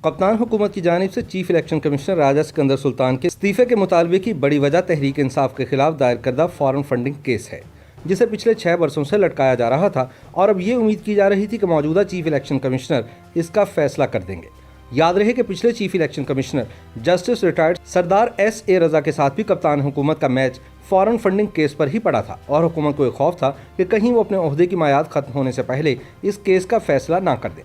कप्तान हुकूमत की जानिब से चीफ इलेक्शन कमिश्नर राजा सिकंदर सुल्तान के इस्तीफे के मुतालबे की बड़ी वजह तहरीक इंसाफ के खिलाफ दायर करदा फॉरेन फंडिंग केस है, जिसे पिछले 6 वर्षों से लटकाया जा रहा था और अब ये उम्मीद की जा रही थी कि मौजूदा चीफ इलेक्शन कमिश्नर इसका फैसला कर देंगे। याद रहे कि पिछले chief election commissioner justice retired Sardar S.A. Raza के साथ भी कप्तान हुकूमत का मैच फॉरेन फंडिंग केस पर ही पड़ा था और हुकूमत को एक खौफ था कि कहीं वो अपने ओहदे की मियाद खत्म होने से पहले इस केस का फैसला ना कर दें।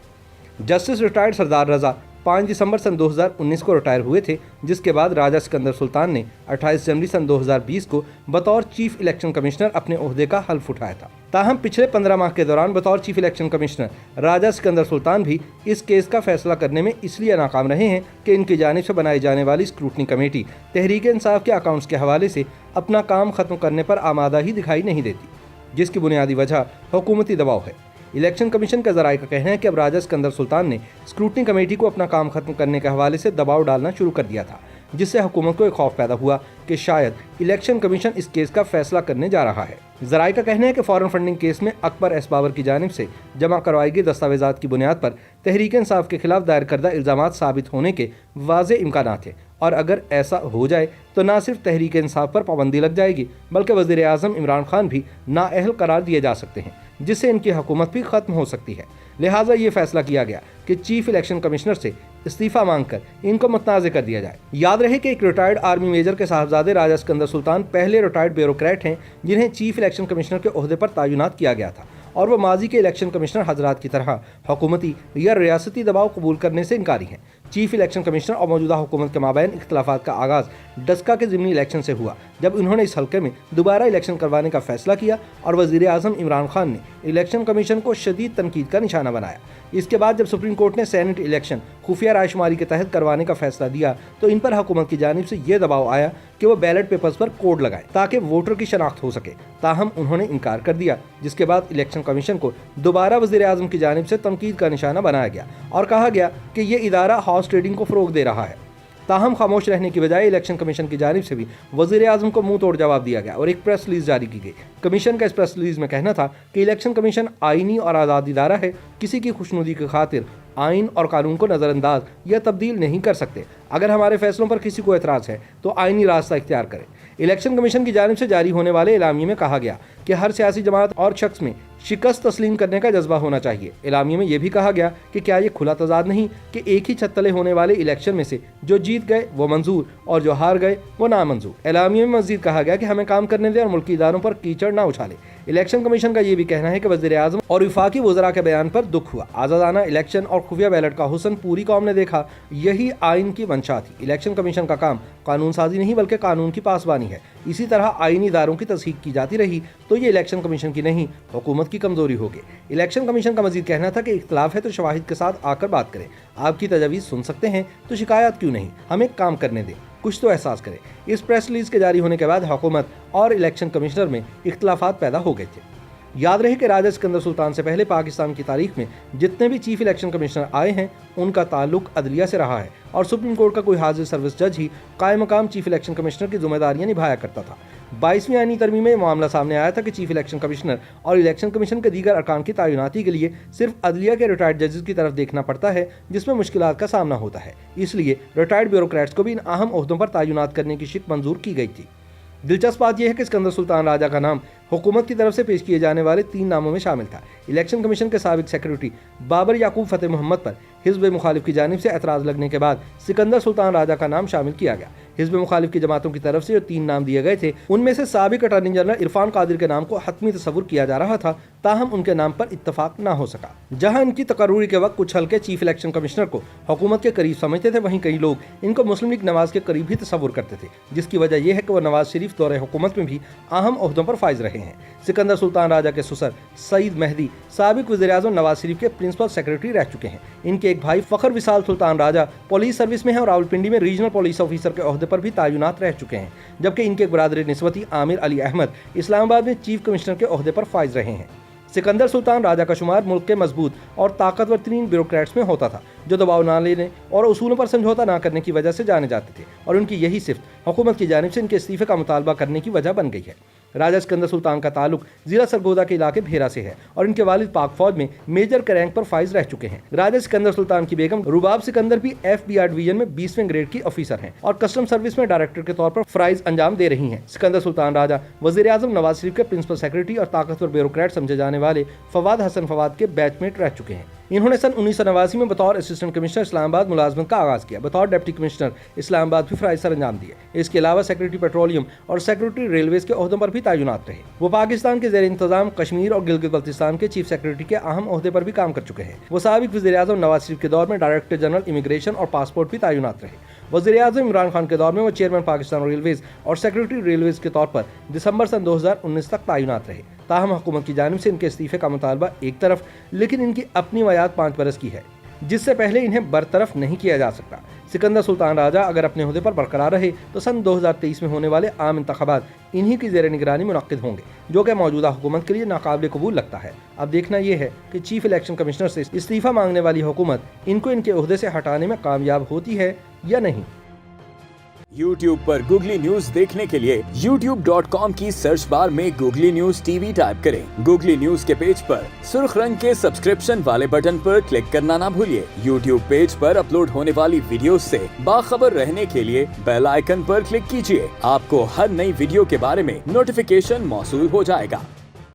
जस्टिस रिटायर्ड सरदार रजा 5 दिसंबर सन 2019 को रिटायर हुए थे, जिसके बाद राजा सिकंदर सुल्तान ने 28 जनवरी सन 2020 को बतौर चीफ इलेक्शन कमिश्नर अपने ओहदे का हल्फ उठाया था। ताहम पिछले 15 माह के दौरान बतौर चीफ इलेक्शन कमिश्नर राजा सिकंदर सुल्तान भी इस केस का फैसला करने में इसलिए नाकाम रहे हैं कि इनकी जानिब से बनाई जाने वाली स्क्रूटनी कमेटी तहरीक इंसाफ के अकाउंट्स के हवाले से अपना काम खत्म करने पर आमादा ही दिखाई नहीं देती, जिसकी बुनियादी वजह हुकूमती दबाव है। इलेक्शन कमीशन का जराये का कहना है कि अब राजा सिकंदर सुल्तान ने स्क्रूटनी कमेटी को अपना काम खत्म करने के हवाले से दबाव डालना शुरू कर दिया था, जिससे हुकूमत को एक खौफ पैदा हुआ कि शायद इलेक्शन कमीशन इस केस का फैसला करने जा रहा है। जराये का कहना है कि फॉरेन फंडिंग केस में अकबर एस बाबर की जानिब से जमा करवाई गई दस्तावेजात की बुनियाद पर तहरीक इंसाफ के खिलाफ दायर करदा इल्जामात साबित होने के वाज़े इम्कानात हैं और अगर ऐसा हो जाए तो न सिर्फ तहरीक इंसाफ पर पाबंदी लग जाएगी बल्कि वज़ीर आज़म इमरान खान भी नाअहल करार दिए जा सकते हैं, जिससे इनकी हुकूमत भी खत्म हो सकती है। लिहाजा ये फैसला किया गया कि चीफ इलेक्शन कमिश्नर से इस्तीफा मांगकर इनको मुतनाज़ कर दिया जाए। याद रहे कि एक रिटायर्ड आर्मी मेजर के साहबजादे राजा सिकंदर सुल्तान पहले रिटायर्ड ब्यूरोक्रेट हैं जिन्हें चीफ इलेक्शन कमिश्नर के ओहदे पर तैनात किया गया था और वो माजी के इलेक्शन कमिश्नर हजरात की तरह हुकूमती या रियासती दबाव कबूल करने से इनकारी हैं। चीफ इलेक्शन कमिश्नर और मौजूदा हुकूमत के माबैन इख्तलाफात का आगाज़ डस्का के ज़िमनी इलेक्शन से हुआ, जब उन्होंने इस हल्के में दोबारा इलेक्शन करवाने का फैसला किया और वज़ीर आज़म इमरान खान ने इलेक्शन कमीशन को शदीद तनकीद का निशाना बनाया। इसके बाद जब सुप्रीम कोर्ट ने सेनेट इलेक्शन खुफिया रायशुमारी के तहत करवाने का फैसला दिया तो इन पर हुकूमत की जानिब से ये दबाव आया कि वो बैलेट पेपर्स पर कोड लगाए ताकि वोटर की शनाख्त हो सके। ताहम उन्होंने इनकार कर दिया, जिसके बाद इलेक्शन कमीशन को दोबारा वज़ीर आज़म की जानिब से तनकीद का निशाना बनाया गया और कहा गया कि ये इदारा हॉर्स ट्रेडिंग को फ़रोग दे रहा है। ताहम खामोश रहने की बजाय इलेक्शन कमीशन की जानिब से भी वज़ीर आज़म को मुंह तोड़ जवाब दिया गया और एक प्रेस रिलीज जारी की गई। कमीशन का इस प्रेस रिलीज में कहना था कि इलेक्शन कमीशन आईनी और आज़ाद इदारा है, किसी की खुशनुदी की खातिर आइन और कानून को नज़रअंदाज या तब्दील नहीं कर सकते। अगर हमारे फैसलों पर किसी को एतराज़ है तो आइनी रास्ता इख्तियार करें। इलेक्शन कमीशन की जानिब से जारी होने वाले एलामिये में कहा गया कि हर सियासी जमात और शख्स में शिकस्त तस्लीम करने का जज्बा होना चाहिए। एलामिये में यह भी कहा गया कि क्या ये खुला तजाद नहीं कि एक ही छत तले होने वाले इलेक्शन में से जो जीत गए वो मंजूर और जो हार गए वो नामंजूर। एलामिये में मज़ीद कहा गया कि हमें काम करने दें और मुल्की इदारों पर कीचड़ ना उछाले। इलेक्शन कमीशन का ये भी कहना है कि वज़ीर आज़म और वफाकी वज़रा के बयान पर दुख हुआ। आज़ादाना इलेक्शन और खुफिया बैलेट का हुस्न पूरी कौम ने देखा, यही आइन की मंशा थी। इलेक्शन कमीशन का काम कानून साजी नहीं बल्कि कानून की पासबानी है। इसी तरह आइनी इदारों की तस्हीक की जाती रही तो ये इलेक्शन कमीशन की नहीं हुकूमत की कमजोरी होगी। इलेक्शन कमीशन का मजीद कहना था कि इख्तलाफ है तो शवाहिद के साथ आकर बात करें, आपकी तजावीज़ सुन सकते हैं तो शिकायत क्यों नहीं, हमें काम करने दें, कुछ तो एहसास करें। इस प्रेस रिलीज के जारी होने के बाद हुकूमत और इलेक्शन कमिश्नर में इख्तलाफात पैदा हो गए थे। याद रहे कि राजा सिकंदर सुल्तान से पहले पाकिस्तान की तारीख में जितने भी चीफ इलेक्शन कमिश्नर आए हैं उनका ताल्लुक अदलिया से रहा है और सुप्रीम कोर्ट का कोई हाजिर सर्विस जज ही कायम मकाम चीफ इलेक्शन कमिश्नर की जिम्मेदारियां निभाया करता था। 22वीं आईनी तरमीम में मामला सामने आया था कि चीफ इलेक्शन कमिश्नर और इलेक्शन कमीशन के दीगर अरकान की तैनाती के लिए सिर्फ अदलिया के रिटायर्ड जजेस की तरफ देखना पड़ता है, जिसमें मुश्किलात का सामना होता है। इसलिए रिटायर्ड ब्यूरोक्रेट्स को भी इन अहम ओहदों पर तैनात करने की शिक मंजूर की गई थी। दिलचस्प बात यह है कि सिकंदर सुल्तान राजा का नाम हुकूमत की तरफ से पेश किए जाने वाले 3 नामों में शामिल था। इलेक्शन कमीशन के साबिक सेक्रेटरी बाबर याकूब फतेह मोहम्मद पर हिज़्ब मुखालिफ की जानिब से एतराज़ लगने के बाद सिकंदर सुल्तान राजा का नाम शामिल किया गया। हिज़्ब मुखालिफ की जमातों की तरफ से जो 3 नाम दिए गए थे उनमें से साबिक अटॉर्नी जनरल इरफान कादिर के नाम को हतमी तस्वुर किया जा रहा था, ताहम उनके नाम पर इत्तफाक ना हो सका। जहां इनकी तकर्रुरी के वक्त कुछ हल्के चीफ इलेक्शन कमिश्नर को हुकूमत के करीब समझते थे, वहीं कई लोग इनको मुस्लिम लीग नवाज के करीब भी तस्वुर करते थे, जिसकी वजह यह है कि वह नवाज शरीफ दौरे हुकूमत में भी अहम ओहदों पर फाइज रहे हैं। सिकंदर सुल्तान राजा के ससुर सईद मेहदी साबिक वज़ीर आज़म नवाज शरीफ के प्रिंसिपल सेक्रेटरी रह चुके हैं। इनके एक भाई फ़खर विसाल सुल्तान राजा पुलिस सर्विस में है और रावलपिंडी में रीजनल पुलिस ऑफिसर के ओहदे पर भी तैनात रह चुके हैं, जबकि इनके एक बरादर निस्बती आमिर अली अहमद इस्लामाबाद में चीफ कमिश्नर के ओहदे पर फाइज रहे हैं। सिकंदर सुल्तान राजा का शुमार मुल्क के मजबूत और ताकतवर तरीन ब्यूरोक्रेट्स में होता था, जो दबाव न लेने और उसूलों पर समझौता न करने की वजह से जाने जाते थे और उनकी यही सिफ्त हुकूमत की जानिब से इनके इस्तीफे का मुतालबा करने की वजह बन गई है। राजा सिकंदर सुल्तान का ताल्लुक जिला सरगोदा के इलाके भेरा से है और इनके वालिद पाक फौज में मेजर के रैंक पर फाइज रह चुके हैं। राजा सिकंदर सुल्तान की बेगम रुबाब सिकंदर भी FBI डिवीजन में 20वें ग्रेड की ऑफिसर हैं और कस्टम सर्विस में डायरेक्टर के तौर पर फ्राइज अंजाम दे रही हैं। सिकंदर सुल्तान राजा वजीर आजम नवाज शरीफ के प्रिंसिपल सेक्रेटरी और ताकतवर ब्यूरोक्रेट समझे जाने वाले फवाद हसन फवाद के बैचमेट रह चुके हैं। इन्होंने सन 1989 में बतौर असिस्टेंट कमिश्नर इस्लामाबाद मुलाजमत का आगाज किया। बतौर डिप्टी कमिश्नर इस्लामाबाद भी फराइज सर अंजाम दिए। इसके अलावा सेक्रेटरी पेट्रोलियम और सेक्रेटरी रेलवेज के ओहदों पर भी तैनात रहे। वो पाकिस्तान के ज़ेर इंतजाम कश्मीर और गिलगित बल्तिस्तान के चीफ सेक्रेटरी के अहम ओहदे पर भी काम कर चुके हैं। वो साबिक वज़ीर आज़म नवाज शरीफ के दौर में डायरेक्टर जनरल इमिग्रेशन और पासपोर्ट भी तैनात रहे। वज़ीर आज़म इमरान खान के दौर में वो चेयरमैन पाकिस्तान रेलवेज और सेक्रेटरी रेलवेज के तौर पर दिसंबर सन 2019 तक तैनात रहे। ताहम हुकूमत की जानिब से इनके इस्तीफे का मुतालबा एक तरफ, लेकिन इनकी अपनी वयाद 5 बरस की है, जिससे पहले इन्हें बरतरफ नहीं किया जा सकता। सिकंदर सुल्तान राजा अगर अपने ओहदे पर बरकरार रहे तो सन 2023 में होने वाले आम इंतखाबात इन्हीं की ज़ेर निगरानी मुनक्किद होंगे, जो कि मौजूदा हुकूमत के लिए नाकाबिल कबूल लगता है। अब देखना यह है कि चीफ इलेक्शन कमिश्नर से इस्तीफा मांगने वाली हुकूमत इनको इनके ओहदे से हटाने में कामयाब होती है या नहीं। YouTube पर गूगली न्यूज देखने के लिए youtube.com की सर्च बार में गूगली न्यूज TV टाइप करें। गूगली न्यूज के पेज पर सुर्ख रंग के सब्सक्रिप्शन वाले बटन पर क्लिक करना ना भूलिए। YouTube पेज पर अपलोड होने वाली वीडियोस से बाखबर रहने के लिए बेल आइकन पर क्लिक कीजिए। आपको हर नई वीडियो के बारे में नोटिफिकेशन मौसूल हो जाएगा।